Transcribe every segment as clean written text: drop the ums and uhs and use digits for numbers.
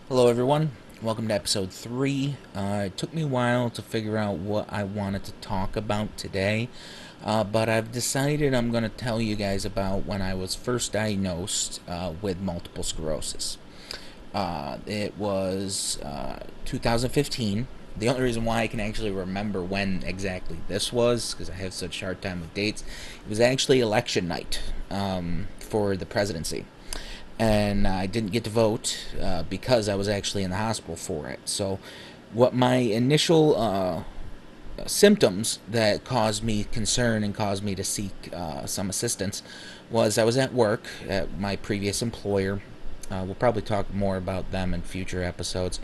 Hello, everyone. Welcome to episode 3. It took me a while to figure out what I wanted to talk about today, but I've decided I'm going to tell you guys about when I was first diagnosed with multiple sclerosis. It was 2015. The only reason why I can actually remember when exactly this was, because I have such a hard time with dates, it was actually election night for the presidency, and I didn't get to vote because I was actually in the hospital for it. So, what my initial symptoms that caused me concern and caused me to seek some assistance was I was at work at my previous employer. We'll probably talk more about them in future episodes.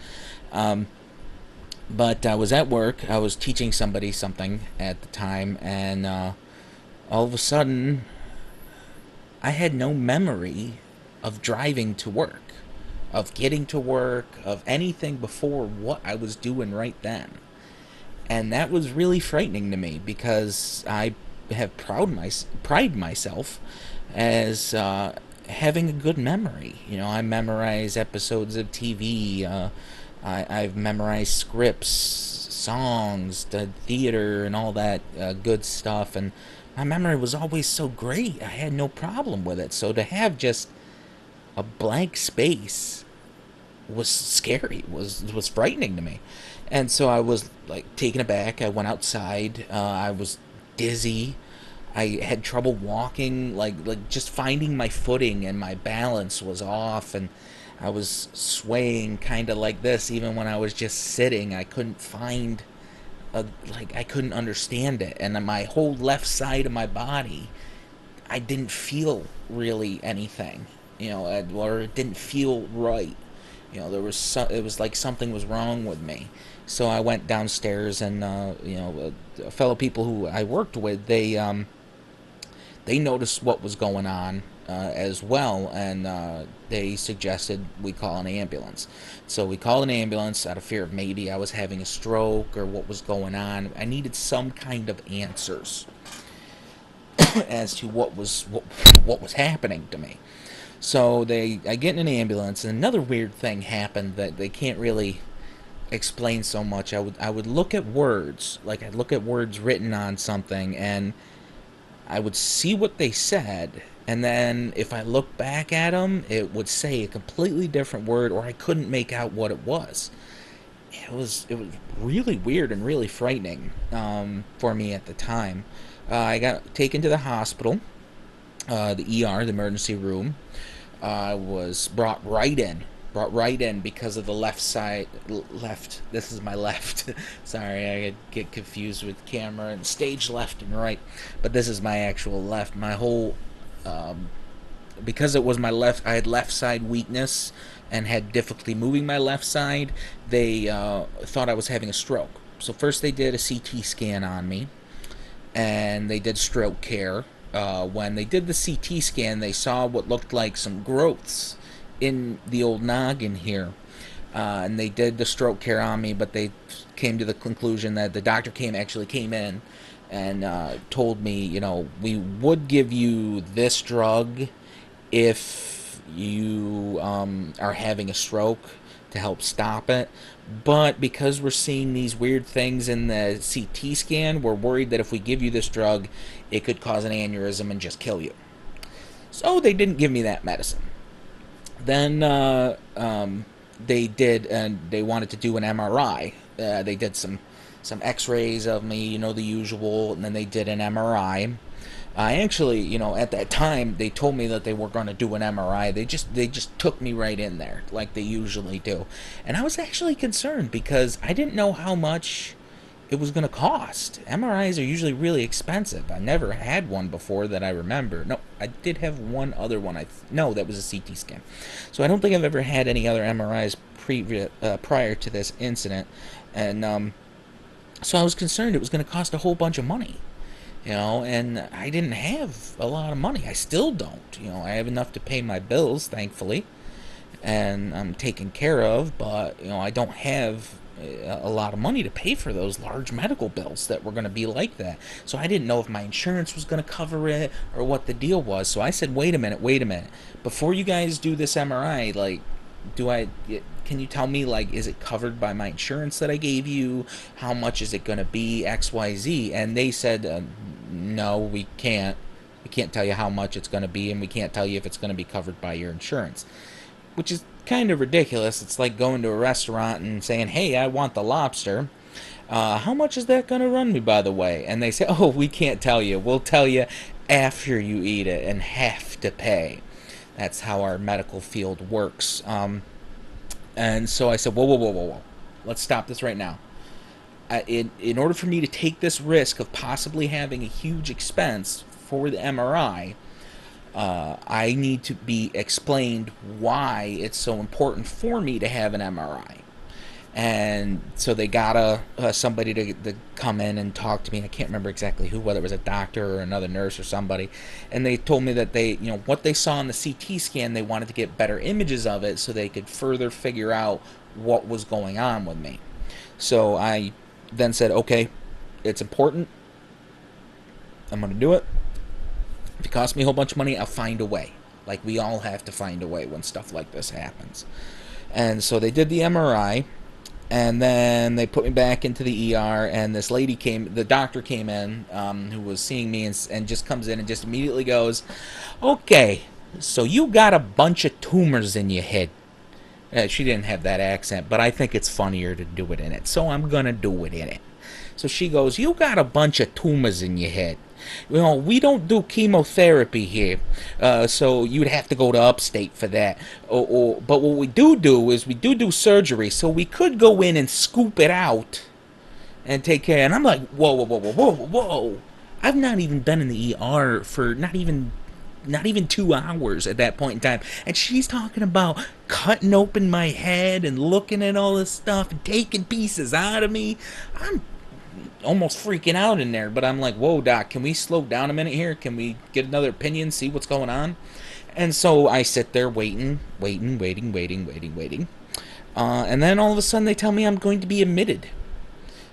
But I was at work. I was teaching somebody something at the time, and all of a sudden, I had no memory of driving to work, of getting to work, of anything before what I was doing right then. And that was really frightening to me because I have pride myself as having a good memory. You know, I memorize episodes of TV. I've memorized scripts, songs, the theater, and all that good stuff. And my memory was always so great. I had no problem with it. So to have just a blank space was scary, was frightening to me. And so I was like taken aback. I went outside. I was dizzy. I had trouble walking, like just finding my footing, and my balance was off, and I was swaying kind of like this even when I was just sitting. I couldn't find like I couldn't understand it, and my whole left side of my body, I didn't feel really anything, or it didn't feel right. It was like something was wrong with me. So I went downstairs, and fellow people who I worked with, they noticed what was going on as well, and they suggested we call an ambulance. So we called an ambulance out of fear of maybe I was having a stroke or what was going on. I needed some kind of answers as to what was happening to me. So I get in an ambulance, and another weird thing happened that they can't really explain so much. I would look at words, like I'd look at words written on something, and I would see what they said, and then if I look back at them, it would say a completely different word, or I couldn't make out what it was. It was really weird and really frightening for me at the time. I got taken to the hospital, the ER, the emergency room. I was brought right in because of the left side. Left. This is my left. Sorry, I get confused with camera and stage left and right, but this is my actual left. My whole because it was my left, I had left side weakness and had difficulty moving my left side. They thought I was having a stroke. So first they did a CT scan on me, and they did stroke care. When they did the CT scan, they saw what looked like some growths in the old noggin here. And they did the stroke care on me, but they came to the conclusion that the doctor actually came in and told me, we would give you this drug if you are having a stroke to help stop it. But because we're seeing these weird things in the CT scan, we're worried that if we give you this drug, it could cause an aneurysm and just kill you. So they didn't give me that medicine. Then they did, and they wanted to do an MRI. They did some X-rays of me, the usual, and then they did an MRI. I actually, at that time, they told me that they were going to do an MRI. They just took me right in there, like they usually do, and I was actually concerned because I didn't know how much it was going to cost. MRIs are usually really expensive. I never had one before that I remember. No, I did have one other one. No, that was a CT scan. So I don't think I've ever had any other MRIs prior to this incident, and so I was concerned it was going to cost a whole bunch of money. And I didn't have a lot of money. I still don't. I have enough to pay my bills, thankfully, and I'm taken care of, but, I don't have a lot of money to pay for those large medical bills that were going to be like that. So I didn't know if my insurance was going to cover it or what the deal was. So I said, wait a minute. Before you guys do this MRI, like, do I can you tell me, like, is it covered by my insurance that I gave you? How much is it going to be, XYZ? And they said, no, we can't tell you how much it's going to be, and we can't tell you if it's going to be covered by your insurance, which is kind of ridiculous. It's like going to a restaurant and saying, hey, I want the lobster. How much is that going to run me, by the way? And they say, oh, we can't tell you. We'll tell you after you eat it and have to pay. That's how our medical field works. And so I said, whoa, whoa, whoa, whoa, whoa. Let's stop this right now. In order for me to take this risk of possibly having a huge expense for the MRI, I need to be explained why it's so important for me to have an MRI. And so they got somebody to come in and talk to me. I can't remember exactly who, whether it was a doctor or another nurse or somebody. And they told me that what they saw on the CT scan, they wanted to get better images of it so they could further figure out what was going on with me. So I then said, okay, it's important. I'm going to do it. If it costs me a whole bunch of money, I'll find a way. Like, we all have to find a way when stuff like this happens. And so they did the MRI. And then they put me back into the ER, and this lady the doctor came in, who was seeing me, and just comes in and just immediately goes, okay, so you got a bunch of tumors in your head. She didn't have that accent, but I think it's funnier to do it in it, so I'm going to do it in it. So she goes, you got a bunch of tumors in your head. We don't do chemotherapy here, so you'd have to go to upstate for that. But what we do is we do surgery, so we could go in and scoop it out and take care. And I'm like, whoa, whoa, whoa, whoa, whoa, whoa. I've not even been in the ER for not even 2 hours at that point in time, and she's talking about cutting open my head and looking at all this stuff and taking pieces out of me. I'm almost freaking out in there, but I'm like, whoa, doc, can we slow down a minute here? Can we get another opinion, see what's going on? And so I sit there waiting. And then all of a sudden they tell me I'm going to be admitted,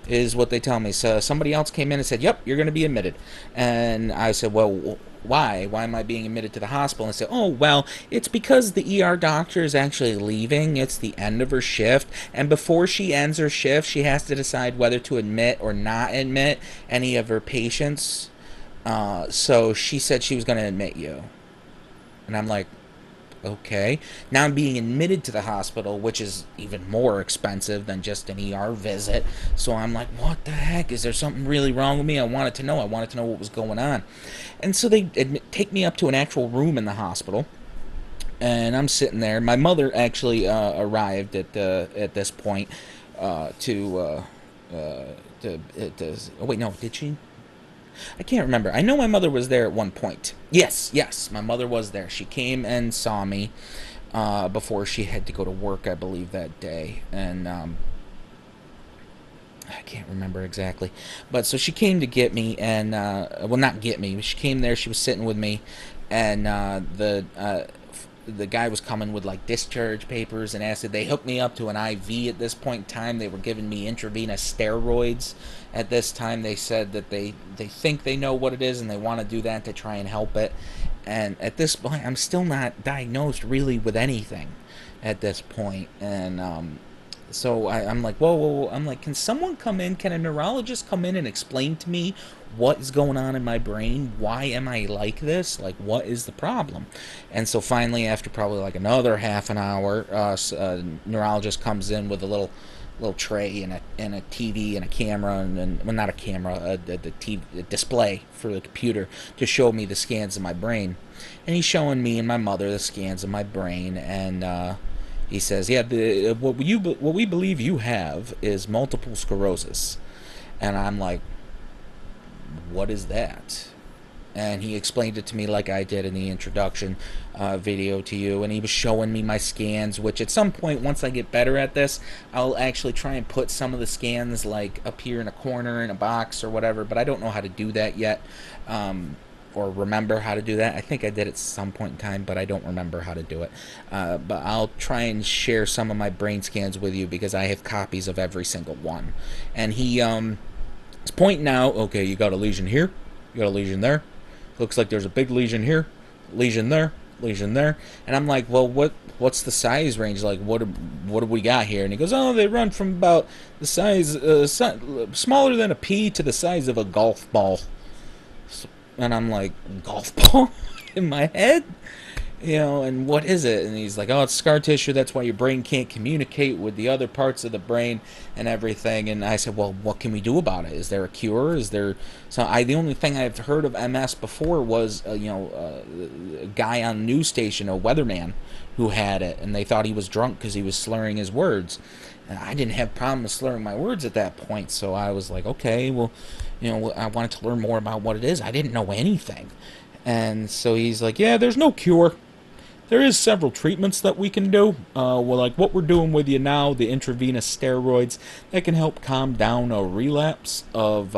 is what they tell me. So somebody else came in and said, yep, you're going to be admitted. And I said, well, why? Why am I being admitted to the hospital? And I said, oh, well, it's because the ER doctor is actually leaving. It's the end of her shift. And before she ends her shift, she has to decide whether to admit or not admit any of her patients. So she said she was going to admit you. And I'm like, okay. Now I'm being admitted to the hospital, which is even more expensive than just an ER visit. So I'm like, what the heck? Is there something really wrong with me? I wanted to know. I wanted to know what was going on. And so they take me up to an actual room in the hospital. And I'm sitting there. My mother actually arrived at this point oh, wait, no, did she? I can't remember. I know my mother was there at one point. Yes, my mother was there. She came and saw me before she had to go to work, I believe, that day. And I can't remember exactly. But so she came to get me, and, well, not get me. She came there. She was sitting with me, and the guy was coming with like discharge papers and acid. They hooked me up to an IV at this point in time. They were giving me intravenous steroids at this time. They said that they think they know what it is and they want to do that to try and help it. And at this point, I'm still not diagnosed really with anything at this point. And so I'm like, whoa, whoa, whoa. I'm like, can someone come in? Can a neurologist come in and explain to me what is going on in my brain? Why am I like this? Like, what is the problem? And so finally, after probably like another half an hour, a neurologist comes in with a little tray and a TV and a camera and well, not a camera, a display for the computer to show me the scans of my brain. And he's showing me and my mother the scans of my brain, and he says, yeah, what we believe you have is multiple sclerosis. And I'm like, what is that? And he explained it to me like I did in the introduction video to you, and he was showing me my scans, which at some point, once I get better at this, I'll actually try and put some of the scans like up here in a corner in a box or whatever, but I don't know how to do that yet, or remember how to do that. I think I did it at some point in time, but I don't remember how to do it. But I'll try and share some of my brain scans with you because I have copies of every single one. And he is pointing out, okay, you got a lesion here, you got a lesion there, looks like there's a big lesion here, lesion there, lesion there. And I'm like, well, what's the size range? Like, what do we got here? And he goes, oh, they run from about the size, smaller than a pea to the size of a golf ball. And I'm like, golf ball in my head? And what is it? And he's like, oh, it's scar tissue. That's why your brain can't communicate with the other parts of the brain and everything. And I said, well, what can we do about it? Is there a cure? Is there the only thing I've heard of MS before was, a guy on a news station, a weatherman, who had it, and they thought he was drunk because he was slurring his words. And I didn't have problems slurring my words at that point, so I was like, okay, well, I wanted to learn more about what it is. I didn't know anything. And so he's like, yeah, there's no cure. There is several treatments that we can do. Like what we're doing with you now, the intravenous steroids, that can help calm down a relapse of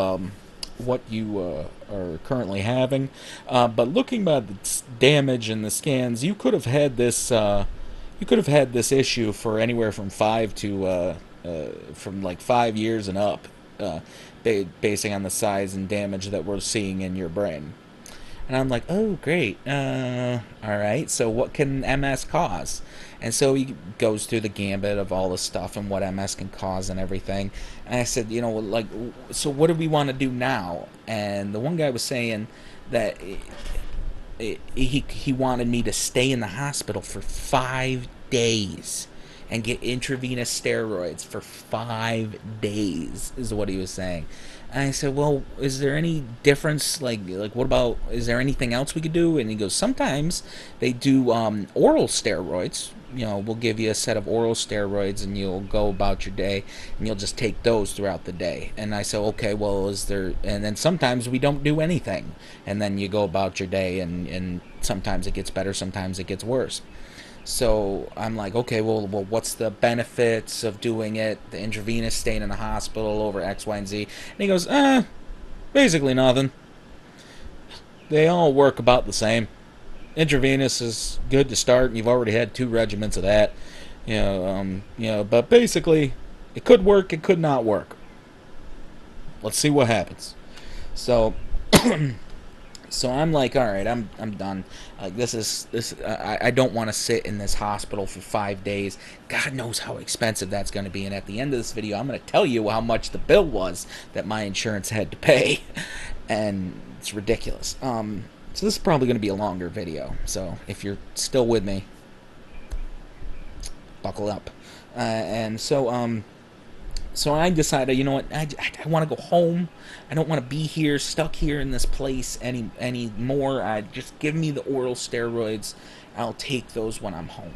what you are currently having. But looking at the damage and the scans, you could have had this. You could have had this issue for anywhere from 5 years and up, basing on the size and damage that we're seeing in your brain. And I'm like, oh, great. All right, so what can MS cause? And so he goes through the gambit of all the stuff and what MS can cause and everything. And I said, so what do we want to do now? And the one guy was saying that he wanted me to stay in the hospital for 5 days and get intravenous steroids for 5 days, is what he was saying. And I said, well, is there any difference? Like what about, is there anything else we could do? And he goes, sometimes they do oral steroids. We'll give you a set of oral steroids and you'll go about your day and you'll just take those throughout the day. And I said, okay, well, is there, and then sometimes we don't do anything. And then you go about your day and sometimes it gets better, sometimes it gets worse. So I'm like, okay, well, what's the benefits of doing it? The intravenous, staying in the hospital over X, Y, and Z. And he goes, basically nothing. They all work about the same. Intravenous is good to start, and you've already had 2 regimens of that. But basically, it could work, it could not work. Let's see what happens. So So I'm like, all right, I'm done. Like this. I don't want to sit in this hospital for 5 days. God knows how expensive that's going to be. And at the end of this video, I'm going to tell you how much the bill was that my insurance had to pay, and it's ridiculous. So this is probably going to be a longer video. So if you're still with me, buckle up. So I decided, you know what, I want to go home. I don't want to be here, stuck here in this place anymore. Just give me the oral steroids. I'll take those when I'm home.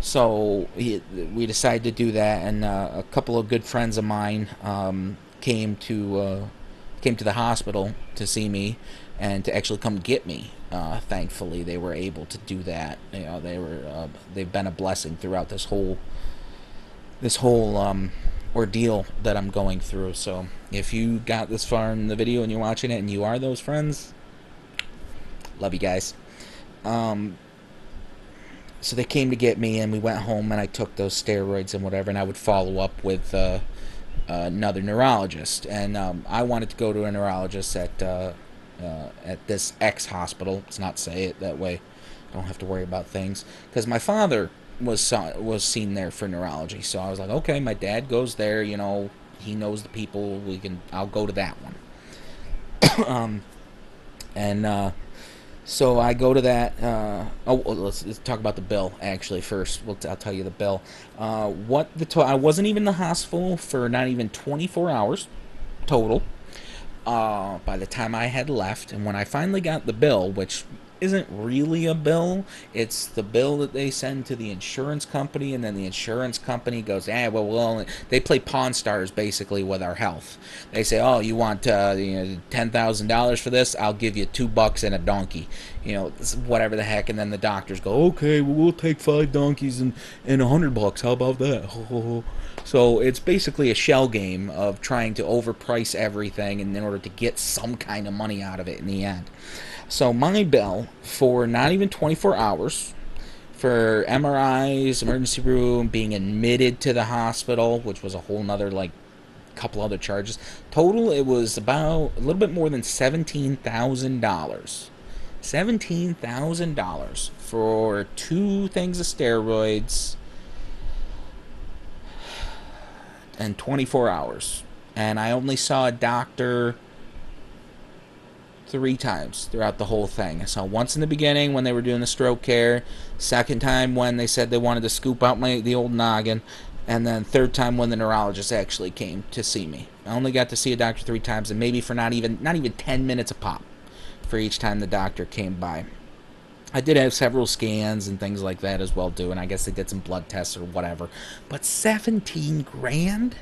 So we decided to do that, and a couple of good friends of mine came to the hospital to see me and to actually come get me. Thankfully, they were able to do that. They've been a blessing throughout this whole ordeal that I'm going through. So if you got this far in the video and you're watching it and you are those friends, love you guys. So they came to get me, and we went home, and I took those steroids and whatever, and I would follow up with another neurologist. And I wanted to go to a neurologist at this X hospital. Let's not say it that way. I don't have to worry about things, because my father was seen there for neurology. So I was like, okay, my dad goes there, he knows the people, I'll go to that one. So I go to that. Let's talk about the bill actually first. I'll tell you the bill. I wasn't even in the hospital for not even 24 hours total by the time I had left. And when I finally got the bill, which isn't really a bill, it's the bill that they send to the insurance company, and then the insurance company goes, they play Pawn Stars basically with our health. They say, oh, you want $10,000 for this? I'll give you $2 and a donkey, whatever the heck. And then the doctors go, okay, well, we'll take 5 donkeys and $100. How about that? So it's basically a shell game of trying to overprice everything in order to get some kind of money out of it in the end. So my bill for not even 24 hours, for MRIs, emergency room, being admitted to the hospital, which was a whole nother, couple other charges. Total, it was about a little bit more than $17,000. $17,000 for 2 things of steroids in 24 hours. And I only saw a doctor 3 times throughout the whole thing. I saw once in the beginning when they were doing the stroke care, second time when they said they wanted to scoop out the old noggin, and then third time when the neurologist actually came to see me. I only got to see a doctor 3 times, and maybe for not even 10 minutes a pop for each time the doctor came by. I did have several scans and things like that as well too, and I guess they did some blood tests or whatever. But 17 grand?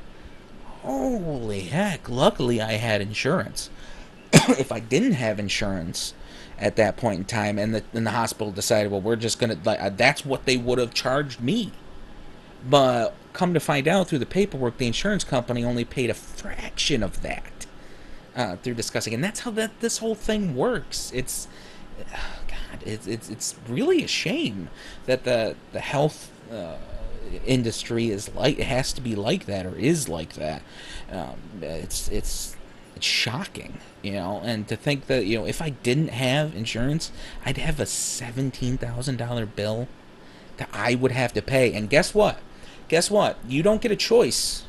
Holy heck, luckily I had insurance. If I didn't have insurance at that point in time, and the hospital decided, well, we're just gonna, that's what they would have charged me. But come to find out through the paperwork, the insurance company only paid a fraction of that through discussing, and that's how this whole thing works. It's God, it's really a shame that the health industry is like, it has to be like that, or is like that. It's shocking, and to think that, if I didn't have insurance, I'd have a $17,000 bill that I would have to pay. And guess what? You don't get a choice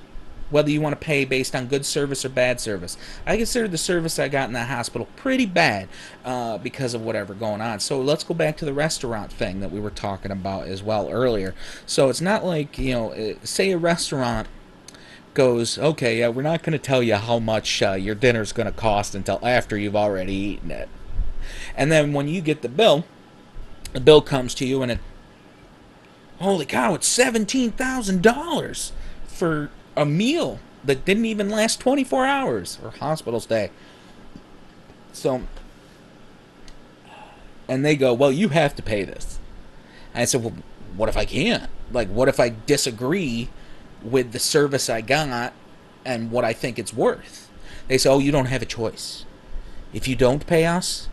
whether you want to pay based on good service or bad service. I consider the service I got in that hospital pretty bad because of whatever going on. So let's go back to the restaurant thing that we were talking about as well earlier. So it's not like, say a restaurant goes, okay, yeah, we're not going to tell you how much your dinner's going to cost until after you've already eaten it. And then when you get the bill comes to you, and holy cow, it's $17,000 for a meal that didn't even last 24 hours, or hospital stay. So, and they go, well, you have to pay this. And I said, well, what if I can't? Like, what if I disagree with the service I got and what I think it's worth? They say, oh, you don't have a choice. If you don't pay us,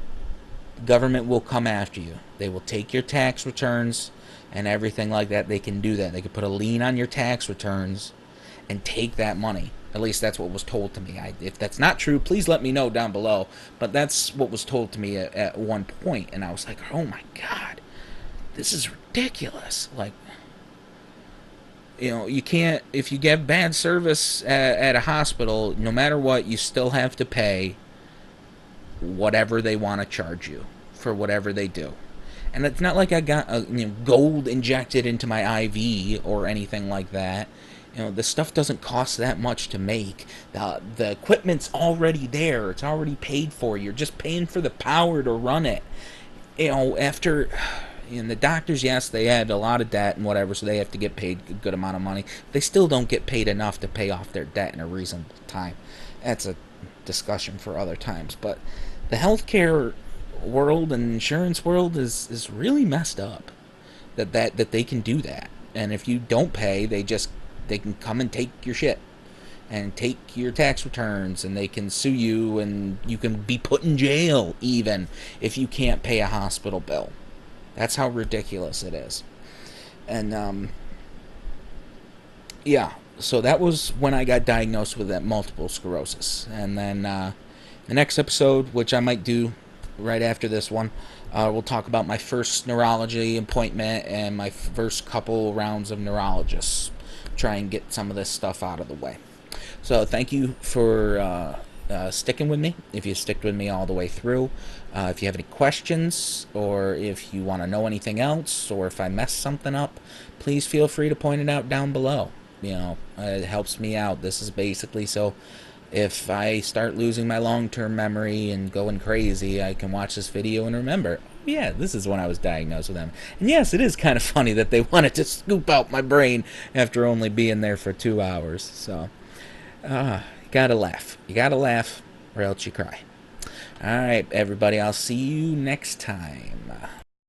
the government will come after you. They will take your tax returns and everything like that. They can do that. They can put a lien on your tax returns and take that money. At least that's what was told to me. If that's not true, please let me know down below. But that's what was told to me at one point, and I was like, oh my God, this is ridiculous. Like, you can't, if you get bad service at a hospital, no matter what, you still have to pay whatever they want to charge you for whatever they do. And it's not like I got gold injected into my IV or anything like that. The stuff doesn't cost that much to make. The equipment's already there. It's already paid for. You're just paying for the power to run it. After... And the doctors, yes, they had a lot of debt and whatever, so they have to get paid a good amount of money. They still don't get paid enough to pay off their debt in a reasonable time. That's a discussion for other times. But the healthcare world and insurance world is really messed up. That they can do that. And if you don't pay, they can come and take your shit and take your tax returns, and they can sue you, and you can be put in jail even if you can't pay a hospital bill. That's how ridiculous it is. And, yeah, so that was when I got diagnosed with that multiple sclerosis. And then the next episode, which I might do right after this one, we'll talk about my first neurology appointment and my first couple rounds of neurologists. Try and get some of this stuff out of the way. So thank you for sticking with me, if you sticked with me all the way through. If you have any questions, or if you want to know anything else, or if I messed something up, please feel free to point it out down below. It helps me out. This is basically so if I start losing my long-term memory and going crazy, I can watch this video and remember, yeah, this is when I was diagnosed with them. And yes, it is kind of funny that they wanted to scoop out my brain after only being there for 2 hours. So, you gotta laugh. You gotta laugh, or else you cry. Alright, everybody, I'll see you next time.